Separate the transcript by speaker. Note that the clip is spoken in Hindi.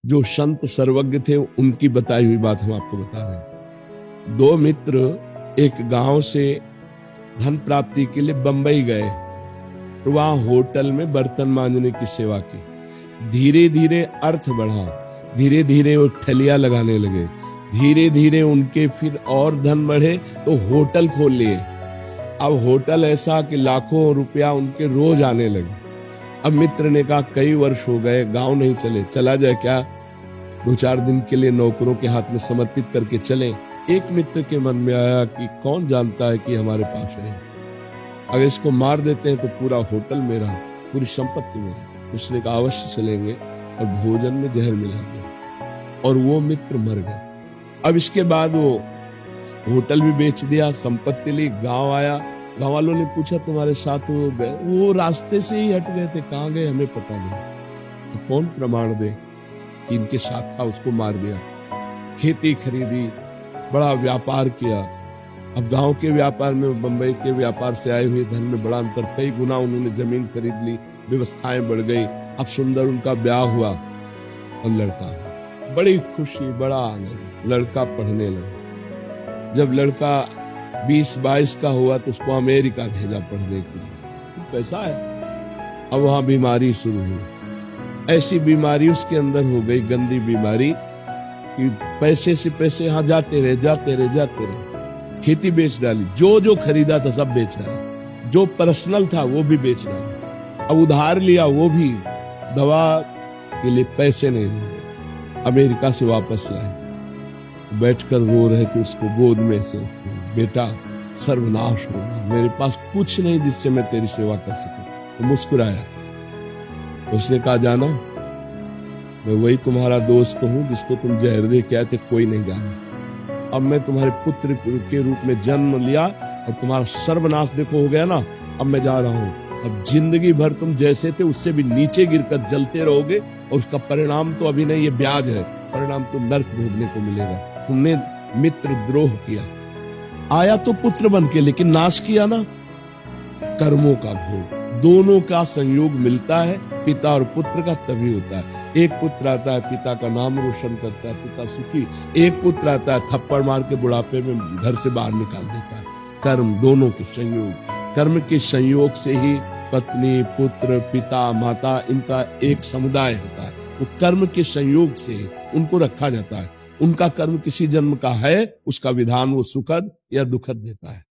Speaker 1: जो संत सर्वज्ञ थे उनकी बताई हुई बात हम आपको बता रहे हैं। दो मित्र एक गांव से धन प्राप्ति के लिए बंबई गए, तो वहां होटल में बर्तन मांजने की सेवा की। धीरे धीरे अर्थ बढ़ा, धीरे धीरे वो ठलिया लगाने लगे, धीरे धीरे उनके फिर और धन बढ़े तो होटल खोल लिए। अब होटल ऐसा कि लाखों रुपया उनके रोज आने लगे। अब मित्र ने कहा कई वर्ष हो गए, गांव नहीं चले, चला जाए क्या, 2-4 दिन के लिए नौकरों के हाथ में समर्पित करके चले। एक मित्र के मन में आया कि कौन जानता है कि हमारे पास है, अगर इसको मार देते हैं तो पूरा होटल मेरा, पूरी संपत्ति मेरी। उसने कहा अवश्य चलेंगे, और भोजन में जहर मिला दिया और वो मित्र मर गए। अब इसके बाद वो होटल भी बेच दिया, संपत्ति ली, गांव आया। गांव वालों ने पूछा तुम्हारे साथ वो गए? वो रास्ते से ही हट गए थे। कहाँ गए हमें पता नहीं। तो कौन प्रमाण दे कि इनके साथ था, उसको मार दिया। खेती खरीदी, बड़ा व्यापार किया। अब गांव के व्यापार में बंबई के व्यापार से आए हुए धन में बड़ा अंतर, कई गुना उन्होंने जमीन खरीद ली, व्यवस्थाएं बढ़ गई। अब सुंदर उनका ब्याह हुआ और लड़का, बड़ी खुशी, बड़ा आनंद। लड़का पढ़ने लगा। जब लड़का 20-22 का हुआ तो उसको अमेरिका भेजा पढ़ने के लिए, पैसा है। अब वहां बीमारी शुरू हुई, ऐसी बीमारी उसके अंदर हो गई, गंदी बीमारी, कि पैसे से पैसे यहाँ जाते रहे। खेती बेच डाली, जो जो खरीदा था सब बेच डाला, जो पर्सनल था वो भी बेच डाला। अब उधार लिया वो भी, दवा के लिए पैसे नहीं हुए। अमेरिका से वापस लाए, बैठकर रो रहे थे उसको गोद में से, बेटा सर्वनाश हो गया, मेरे पास कुछ नहीं जिससे मैं तेरी सेवा कर सकूं। तो मुस्कुराया। उसने कहा जाना, मैं वही तुम्हारा दोस्त हूं जिसको तुम जहर दे के आए थे, कोई नहीं जाना। अब मैं तुम्हारे पुत्र के रूप में जन्म लिया और तुम्हारा सर्वनाश देखो हो गया ना, अब मैं जा रहा हूं। अब जिंदगी भर तुम जैसे थे उससे भी नीचे गिरकर जलते रहोगे, और उसका परिणाम तो अभी नहीं, ये ब्याज है, परिणाम तो नर्क भोगने को मिलेगा। तुमने मित्र द्रोह किया, आया तो पुत्र बन के, लेकिन नाश किया ना, कर्मों का भोग। दोनों का संयोग मिलता है, पिता और पुत्र का तभी होता है। एक पुत्र आता है, पिता का नाम रोशन करता है, पिता सुखी। एक पुत्र आता है, थप्पड़ मार के बुढ़ापे में घर से बाहर निकाल देता है। कर्म, दोनों के संयोग, कर्म के संयोग से ही पत्नी, पुत्र, पिता, माता, इनका एक समुदाय होता है। वो कर्म के संयोग से उनको रखा जाता है। उनका कर्म किसी जन्म का है, उसका विधान वो सुखद या दुखद देता है।